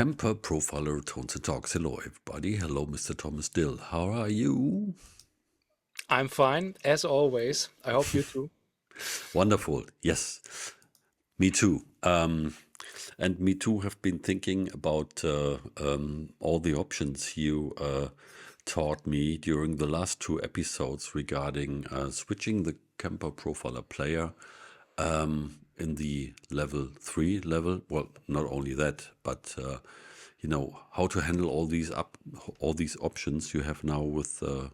Kemper profiler Tones and Talks. Hello, everybody. Hello, Mr. Thomas Dill. How are you? I'm fine, as always. I hope you too. Wonderful. Yes, me too. And me too have been thinking about all the options you taught me during the last two episodes regarding switching the Kemper profiler player in the level 3 level. Well, not only that, but how to handle all these options you have now with the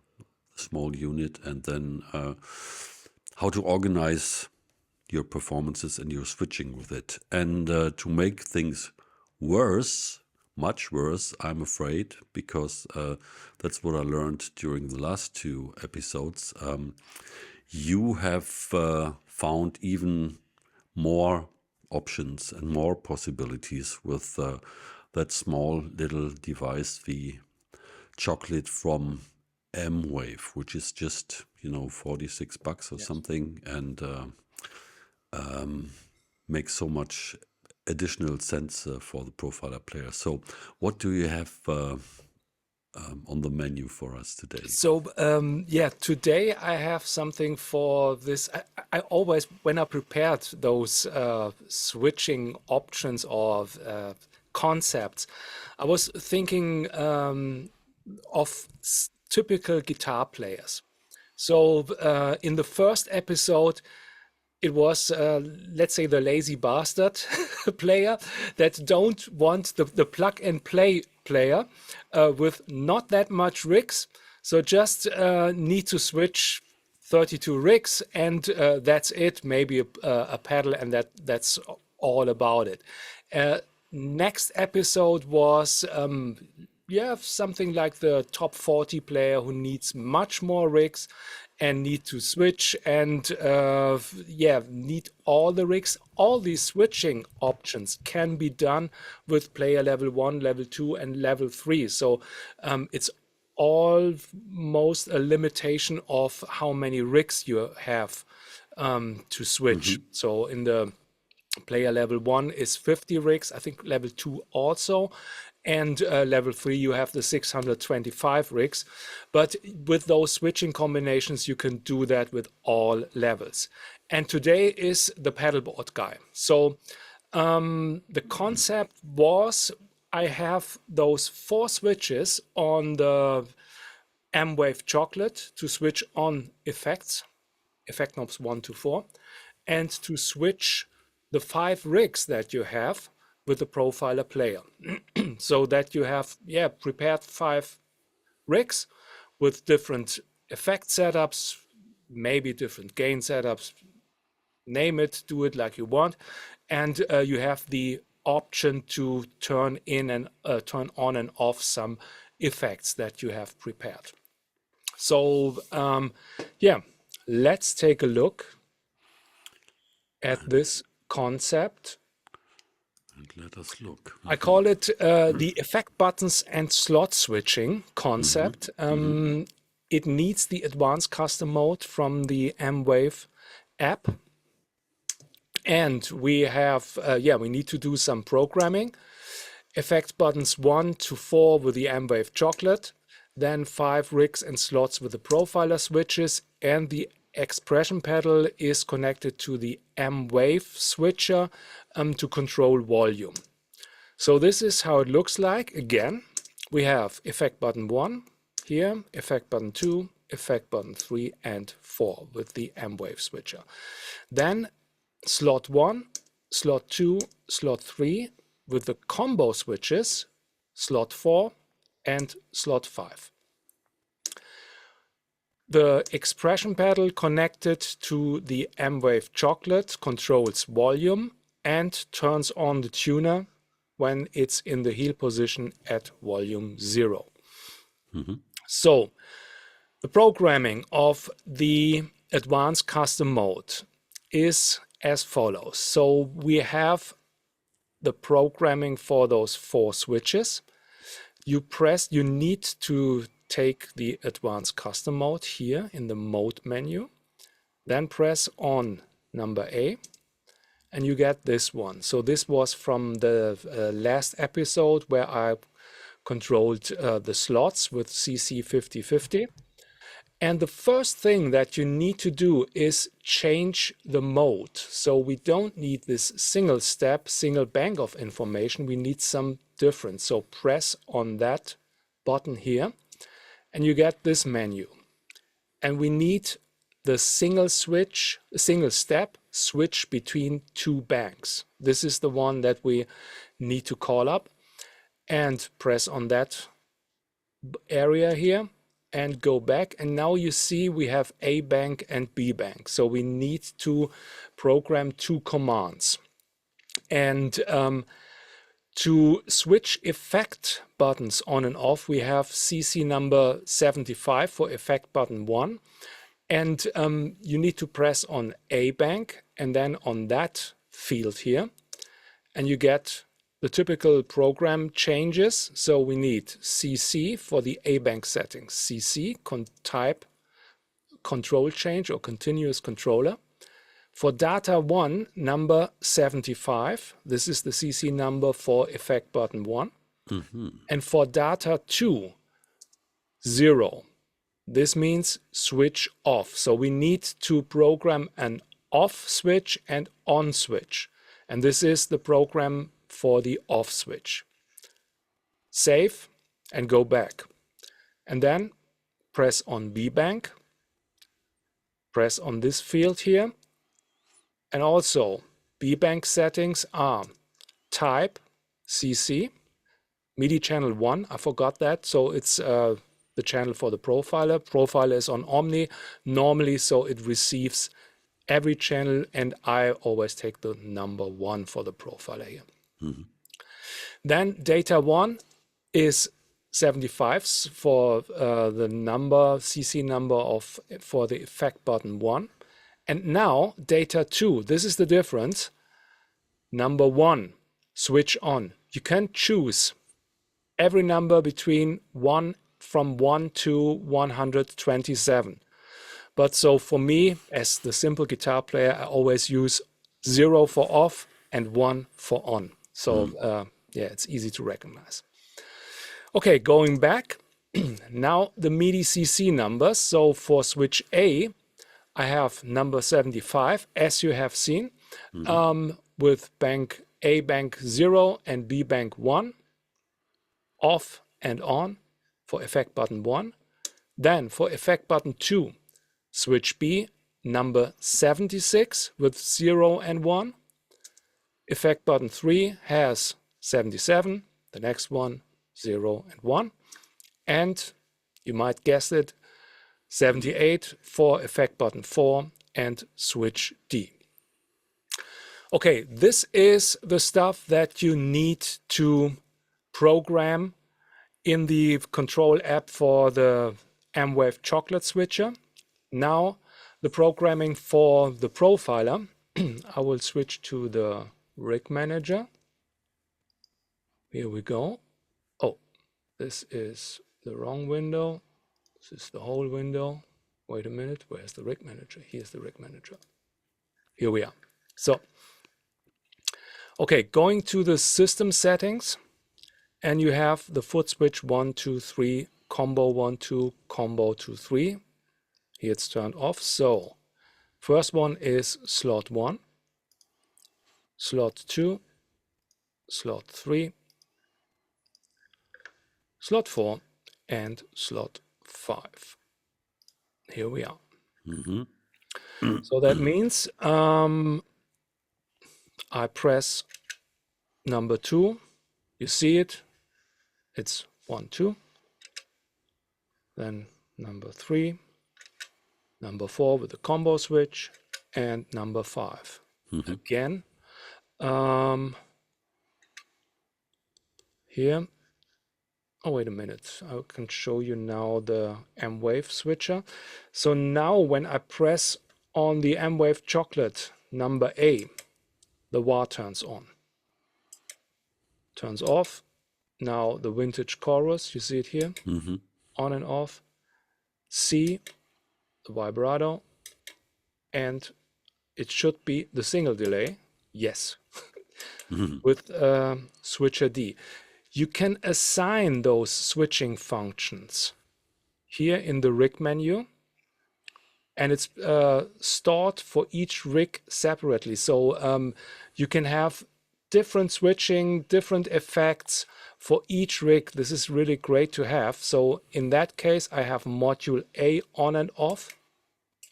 small unit, and then how to organize your performances and your switching with it. And to make things worse, much worse, I'm afraid, because that's what I learned during the last two episodes. You have found even more options and more possibilities with that small little device, the chocolate from M-VAVE, which is just, $46 or something, and makes so much additional sense for the profiler player. So what do you have on the menu for us today? So, today I have something for this. I always, when I prepared those switching options or concepts, I was thinking of typical guitar players. So, in the first episode, it was, let's say, the lazy bastard player that don't want the plug and play player with not that much rigs. So just need to switch 32 rigs and that's it. Maybe a pedal, and that's all about it. Next episode was something like the top 40 player who needs much more rigs and need to switch and need all the rigs. All these switching options can be done with player level 1, level 2, and level 3. So it's almost a limitation of how many rigs you have to switch. So in the player level 1 is 50 rigs, I think level 2 also, and level 3 you have the 625 rigs. But with those switching combinations you can do that with all levels. And today is the pedalboard guy. So the concept was, I have those 4 switches on the M-VAVE chocolate to switch on effect knobs 1 to 4, and to switch the 5 rigs that you have with the profiler player. So that you have prepared 5 rigs with different effect setups, maybe different gain setups, name it, do it like you want, and you have the option to turn on and off some effects that you have prepared. So let's take a look at this concept. And let us look. I call it the effect buttons and slot switching concept. It needs the advanced custom mode from the M-VAVE app. And we have, we need to do some programming. Effect buttons 1 to 4 with the M-VAVE chocolate, then 5 rigs and slots with the profiler switches, and the expression pedal is connected to the M-VAVE switcher to control volume. So this is how it looks like. Again, we have effect button 1 here, effect button 2, effect button 3 and 4 with the M-VAVE switcher. Then slot 1, slot 2, slot 3 with the combo switches, slot 4 and slot 5. The expression pedal connected to the M-VAVE chocolate controls volume and turns on the tuner when it's in the heel position at volume 0. So the programming of the advanced custom mode is as follows. So we have the programming for those 4 switches. You need to take the advanced custom mode here in the mode menu, then press on number A, and you get this one. So this was from the last episode where I controlled the slots with CC 5050. And the first thing that you need to do is change the mode. So we don't need this single step, single bank of information. We need some different. So press on that button here and you get this menu. And we need the single step switch between two banks. This is the one that we need to call up and press on that area here and go back, and now you see we have A bank and B bank. So we need to program two commands. And to switch effect buttons on and off, we have CC number 75 for effect button 1. And you need to press on A bank and then on that field here, and you get the typical program changes. So we need CC for the A bank settings, CC type control change or continuous controller. For data 1, number 75, this is the CC number for effect button 1. And for data 2, 0. This means switch off. So we need to program an off switch and on switch. And this is the program for the off switch. Save and go back. And then press on B bank. Press on this field here. And also B bank settings are type CC, MIDI channel 1. I forgot that. So it's the channel for the profiler. Profiler is on Omni normally, so it receives every channel, and I always take the number 1 for the profiler here. Then data 1 is 75 for the number CC number for the effect button 1. And now data 2, this is the difference. Number 1, switch on. You can choose every number between 1 from 1 to 127. But so for me, as the simple guitar player, I always use 0 for off and 1 for on. So yeah, it's easy to recognize. Okay, going back, now the MIDI CC numbers. So for switch A, I have number 75, as you have seen, with bank A bank 0 and B bank 1, off and on for effect button 1. Then for effect button 2, switch B, number 76 with 0 and 1. Effect button 3 has 77, the next one 0 and 1. And you might guess it, 78 for effect button 4 and switch D. Okay, this is the stuff that you need to program in the control app for the M-VAVE chocolate switcher. Now the programming for the profiler, I will switch to the rig manager. Here we go. Oh, this is the wrong window. This is the whole window. Wait a minute, where's the rig manager? Here's the rig manager. Here we are. So, okay, going to the system settings, and you have the foot switch 1, 2, 3, combo 1, 2, combo 2, 3. Here it's turned off. So, first one is slot 1, slot 2, slot 3, slot 4, and slot 5. Here we are. So that means I press number 2. You see it. It's 1, 2. Then number 3, number 4 with the combo switch, and number 5. Again, here. Oh, wait a minute. I can show you now the M-VAVE switcher. So now when I press on the M-VAVE chocolate number A, the wah turns on. Turns off. Now the vintage chorus, you see it here, on and off. C, the vibrato, and it should be the single delay. Yes, with switcher D. You can assign those switching functions here in the rig menu, and it's stored for each rig separately. So you can have different switching, different effects for each rig. This is really great to have. So in that case, I have module A on and off.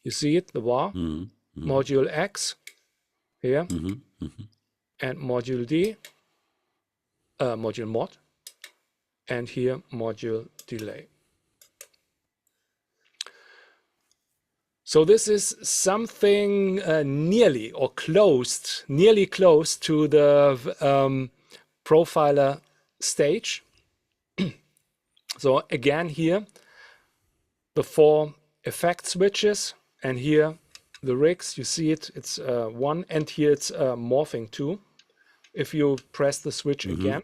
You see it, the bar. Module X here, and module D, module mod, and here module delay. So this is something nearly close to the profiler stage. So again here, the 4 effect switches, and here the rigs, you see it, it's 1, and here it's morphing 2. If you press the switch again,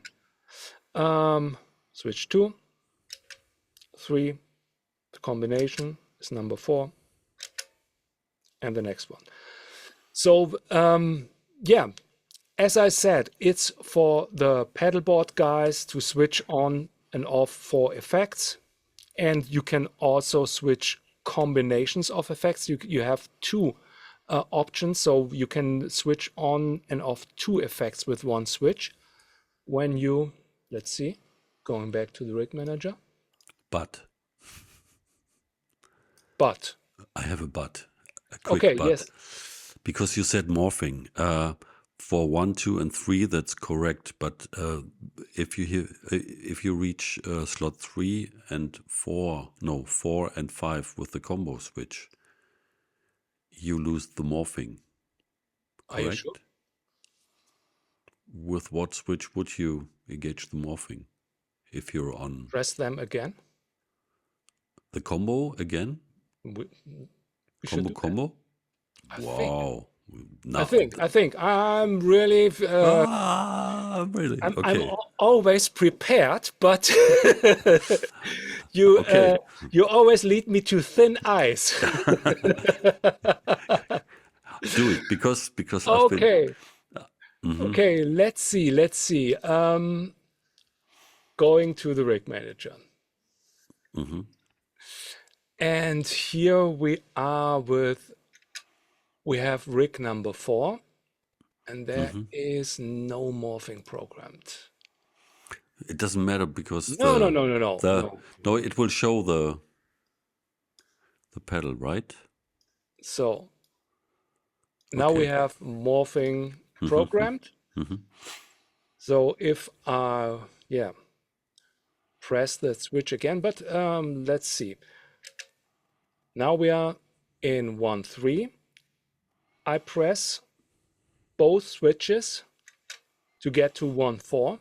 switch 2, 3, the combination is number 4, and the next one. So yeah, as I said, it's for the pedalboard guys to switch on and off 4 effects, and you can also switch combinations of effects. You have 2 options, so you can switch on and off 2 effects with 1 switch. When you, let's see, going back to the rig manager. But I have a but. A quick Okay, but. yes. Because you said morphing. For 1, 2, and 3, that's correct. But if you reach slot 3 and 4 and 5 with the combo switch, you lose the morphing. Are you sure? With what switch would you engage the morphing? If you're on Press them again. the combo again? We should do that. Combo? Wow. I think I'm really really? I'm Okay. always prepared, but you Okay. you always lead me to thin ice. Do it because I've been. Okay. Okay, let's see. Going to the rig manager. And here we are we have rig number 4, and there is no morphing programmed. It doesn't matter because No. no, it will show the pedal, right? So now we have morphing programmed. So if I press the switch again, but let's see. Now we are in 1-3. I press both switches to get to 1-4.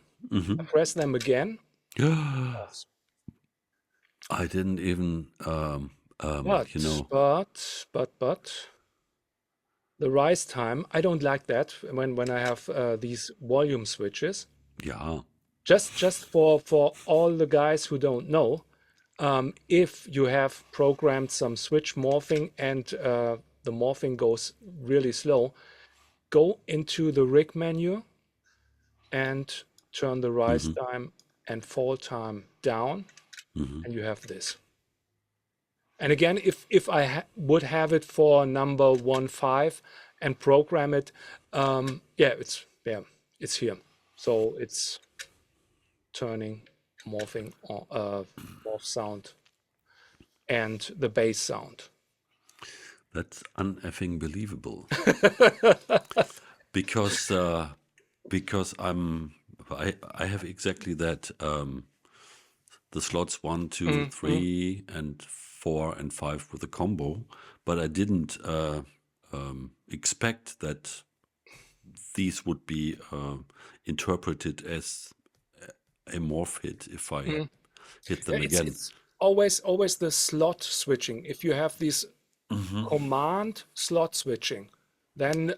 I press them again. I didn't even, But the rise time, I don't like that when I have these volume switches. Yeah. Just for all the guys who don't know, if you have programmed some switch morphing and the morphing goes really slow, go into the rig menu and turn the rise time and fall time down, and you have this. And again, if I would have it for number 1-5 and program it, it's here. So it's turning morphing morph sound and the bass sound. That's uneffing believable. because I have exactly that. The slots 1, 2, 3, and 4 and 5 with a combo, but I didn't expect that these would be interpreted as a morph hit if I hit them again. It's always the slot switching. If you have these command slot switching, then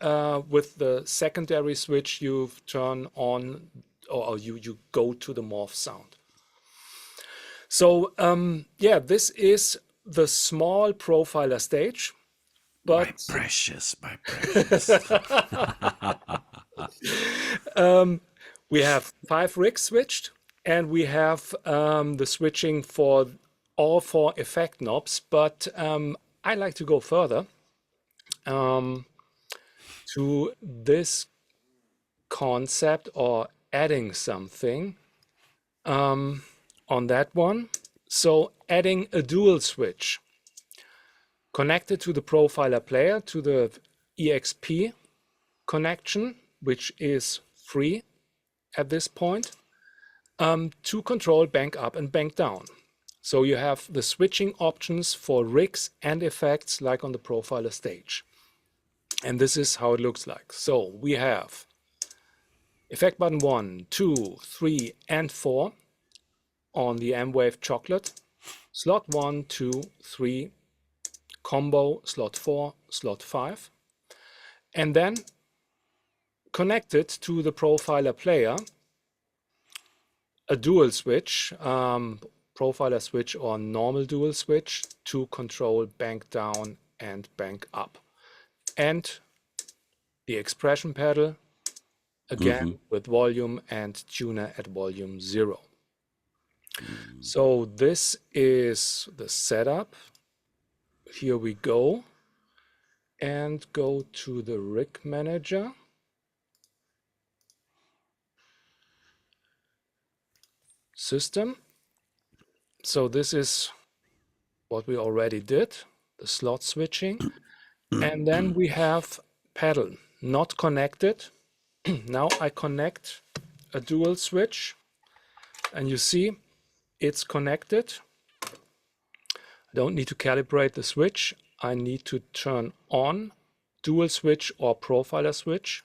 with the secondary switch you turn on, or you go to the morph sound. So this is the small profiler stage, but my precious. We have 5 rigs switched, and we have the switching for all 4 effect knobs. But I like to go further to this concept or adding something on that one. So adding a dual switch connected to the profiler player to the EXP connection, which is free at this point, to control bank up and bank down. So you have the switching options for rigs and effects like on the profiler stage. And this is how it looks like. So we have effect button 1, 2, 3, and 4 on the M-VAVE chocolate. Slot 1, 2, 3, combo, slot 4, slot 5. And then connected to the profiler player, a dual switch, profiler switch or normal dual switch to control bank down and bank up. And the expression pedal, again with volume and tuner at volume 0. So this is the setup. Here we go. And go to the rig manager. System. So this is what we already did, the slot switching. And then we have pedal not connected. Now I connect a dual switch and you see it's connected. I don't need to calibrate the switch. I need to turn on dual switch or profiler switch.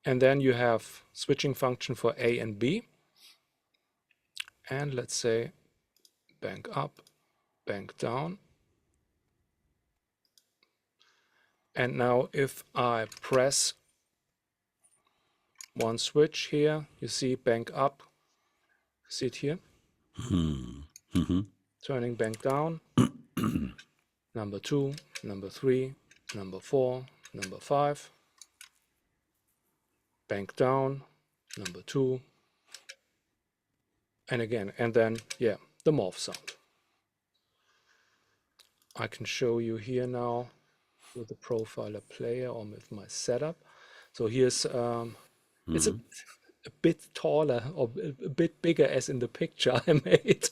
And then you have switching function for A and B. And let's say bank up, bank down. And now if I press one switch here, you see bank up, see it here? Turning bank down, number 2, number 3, number 4, number 5, bank down, number 2, and again, and then, yeah, the morph sound. I can show you here now with the profiler player or with my setup. So here's, it's a bit taller or a bit bigger as in the picture I made,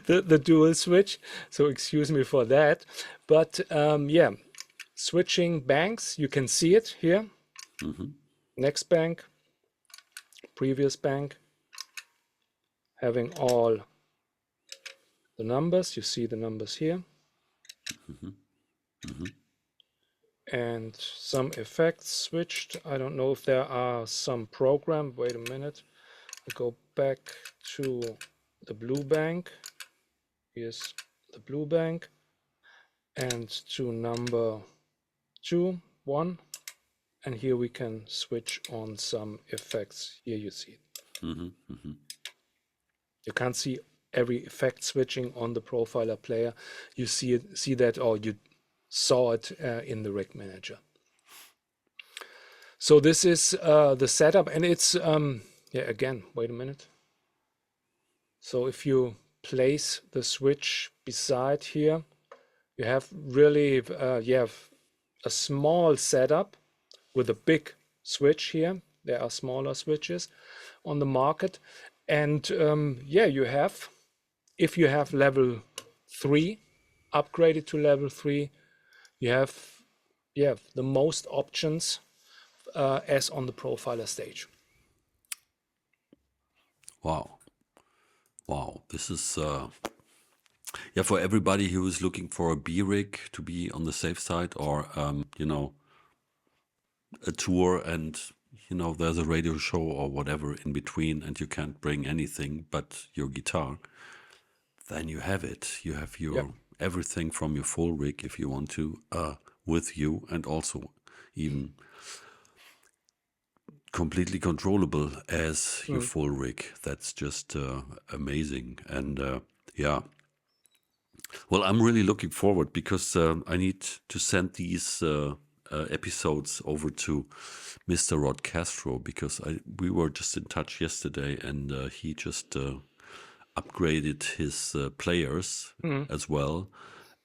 the dual switch. So excuse me for that. But yeah, switching banks, you can see it here. Next bank, previous bank, having all the numbers. You see the numbers here. And some effects switched. I don't know if there are some program. Wait a minute. I go back to the blue bank. Here's the blue bank. And to number 2, 1. And here we can switch on some effects. Here you see it. You can't see every effect switching on the profiler player. You see it, see that, or you saw it in the rig manager. So this is the setup, and it's yeah, again, wait a minute. So if you place the switch beside here, you have really you have a small setup with a big switch here. There are smaller switches on the market, and yeah, you have, if you have level 3 upgraded to level 3, you have the most options as on the profiler stage. Wow. Wow. This is, yeah, for everybody who is looking for a B rig to be on the safe side, or, you know, a tour and, you know, there's a radio show or whatever in between and you can't bring anything but your guitar, then you have it. You have your everything from your full rig if you want to with you, and also even completely controllable as your full rig. That's just amazing. And yeah, well, I'm really looking forward, because I need to send these episodes over to Mr. Rod Castro, because we were just in touch yesterday, and he just upgraded his players as well.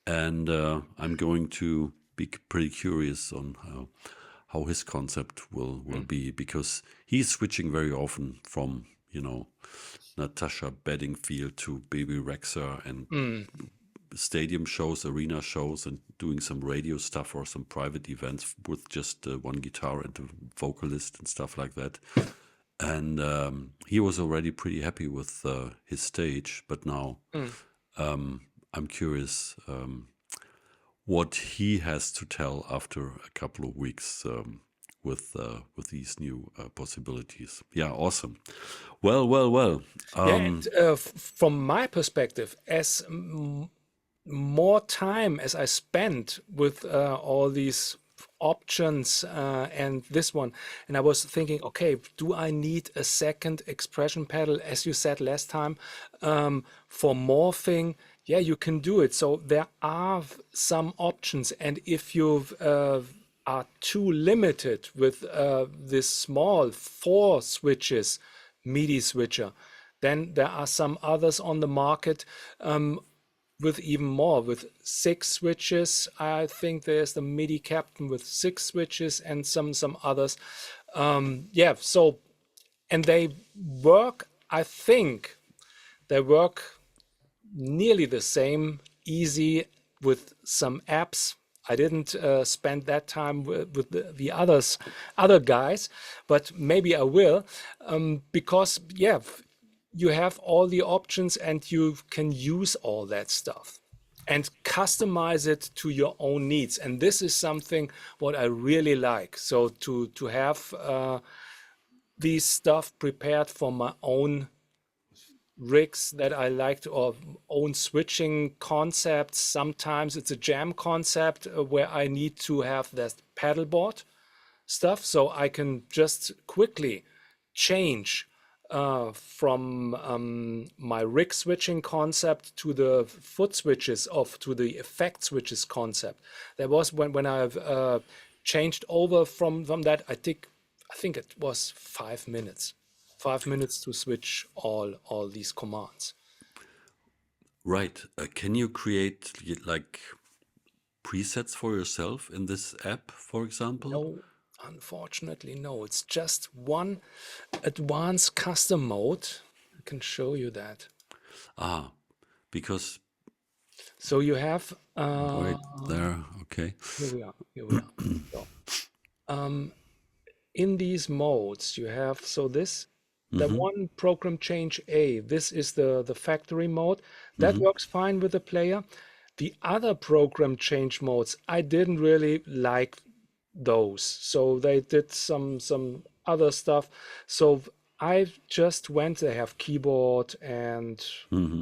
And I'm going to be pretty curious on how his concept will be, because he's switching very often from, Natasha Bedingfield to Baby Rexha, and stadium shows, arena shows, and doing some radio stuff or some private events with just one guitar and a vocalist and stuff like that. And he was already pretty happy with his stage, but now I'm curious what he has to tell after a couple of weeks with these new possibilities. Yeah, awesome. Well. From my perspective, as more time as I spent with all these options and this one, and I was thinking, okay, do I need a second expression pedal, as you said last time, for morphing? Yeah, you can do it. So there are some options, and if you are too limited with this small 4 switches MIDI switcher, then there are some others on the market with even more, with 6 switches. I think there's the MIDI Captain with 6 switches and some others. So, and they work, I think they work nearly the same, easy, with some apps. I didn't spend that time with the other guys, but maybe I will, because you have all the options and you can use all that stuff and customize it to your own needs. And this is something what I really like. So to have these stuff prepared for my own rigs that I liked, or own switching concepts. Sometimes it's a jam concept where I need to have that pedalboard stuff, so I can just quickly change from my rig switching concept to the foot switches, to the effect switches concept. There was when I've changed over from that, I think it was 5 minutes. 5 minutes to switch all these commands. Right. Can you create like presets for yourself in this app, for example? No, unfortunately, no. It's just one advanced custom mode. I can show you that. Because. So you have. Right there. Okay. Here we are. So, in these modes, you have this. The one program change A, this is the factory mode. That works fine with the player. The other program change modes, I didn't really like those. So they did some other stuff. So I just went, they have keyboard and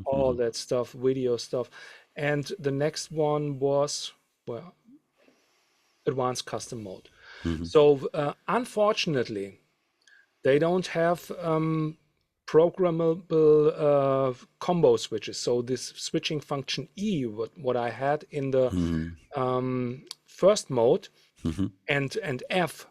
all that stuff, video stuff. And the next one was, advanced custom mode. So unfortunately, they don't have programmable combo switches. So this switching function E, what I had in the first mode, and F,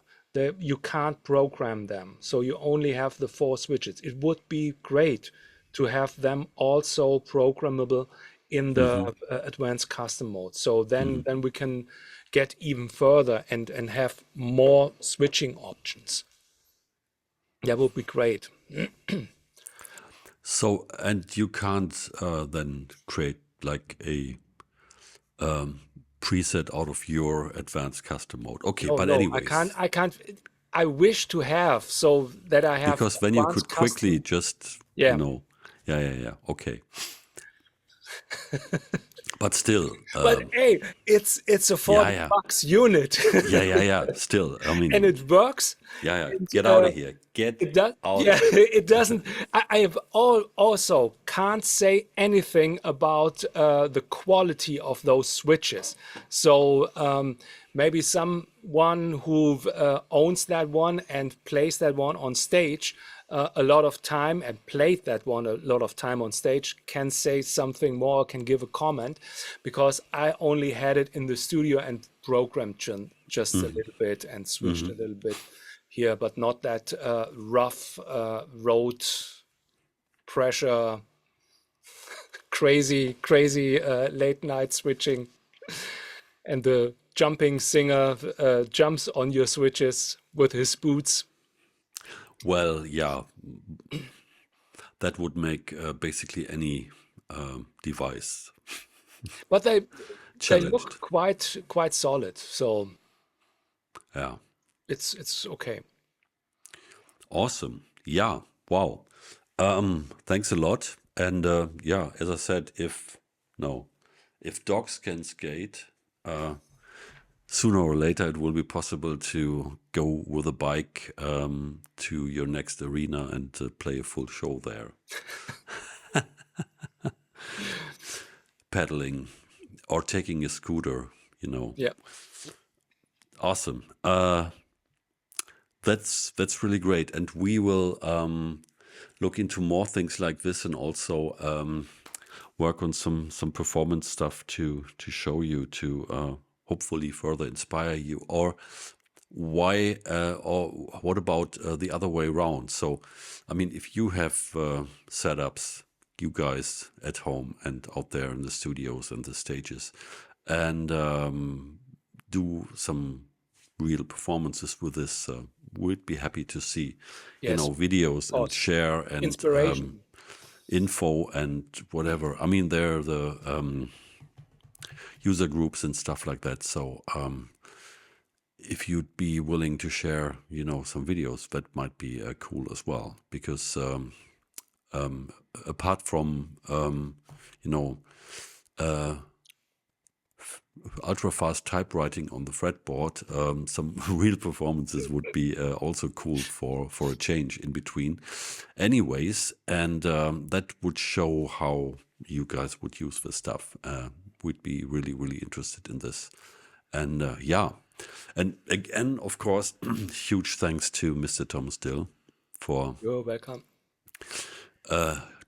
you can't program them. So you only have the 4 switches. It would be great to have them also programmable in the advanced custom mode. So then we can get even further and have more switching options. That would be great. So, and you can't then create like a preset out of your advanced custom mode. Okay, but anyways. I can't. I wish to have, so that I have. Because then you could quickly just, Yeah. Okay. But still. But hey, it's a $40 unit. Yeah. Still, I mean. And it works. Yeah. Get out of here. Out. Yeah, it doesn't. I have also can't say anything about the quality of those switches. So maybe someone who owns that one and plays that one on stage a lot of time and played that one a lot of time on stage can say something more, can give a comment, because I only had it in the studio and programmed just a little bit and switched a little bit here, but not that rough road pressure, crazy late night switching, and the jumping singer jumps on your switches with his boots. Well, yeah, that would make basically any device But they challenged. look quite solid, so Yeah, it's okay. awesome. Yeah, wow. Thanks a lot. And yeah, as I said, if dogs can skate, sooner or later it will be possible to go with a bike to your next arena and play a full show there. Pedaling or taking a scooter, Yeah. Awesome. That's really great. And we will look into more things like this, and also work on some performance stuff to show you, to hopefully further inspire you. Or what about the other way around? So, I mean, if you have setups, you guys at home and out there in the studios and the stages, and do some real performances with this, we'd be happy to see, Yes, videos and share and inspiration. info and whatever. I mean, there are the user groups and stuff like that. So if you'd be willing to share, some videos, that might be cool as well. Because apart from, ultra fast typewriting on the fretboard, some real performances would be also cool for a change in between. Anyways, and that would show how you guys would use this stuff. We'd be really, really interested in this. And yeah, and again, of course, huge thanks to Mr. Thomas Dill for You're welcome.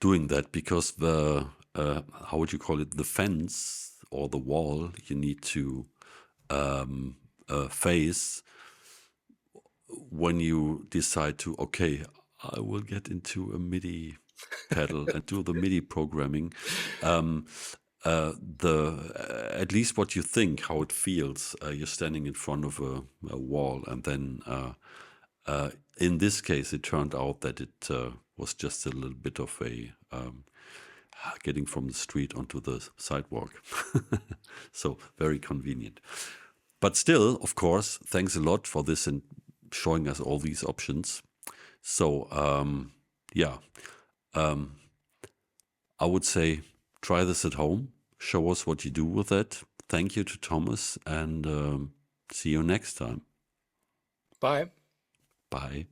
doing that, because the how would you call it, the fence or the wall you need to face when you decide to, okay, I will get into a MIDI pedal and do the MIDI programming. At least what you think, how it feels, you're standing in front of a wall, and then in this case it turned out that it was just a little bit of a getting from the street onto the sidewalk. So very convenient. But still, of course, thanks a lot for this and showing us all these options. So yeah, I would say try this at home, show us what you do with it. Thank you to Thomas, and see you next time. Bye. Bye.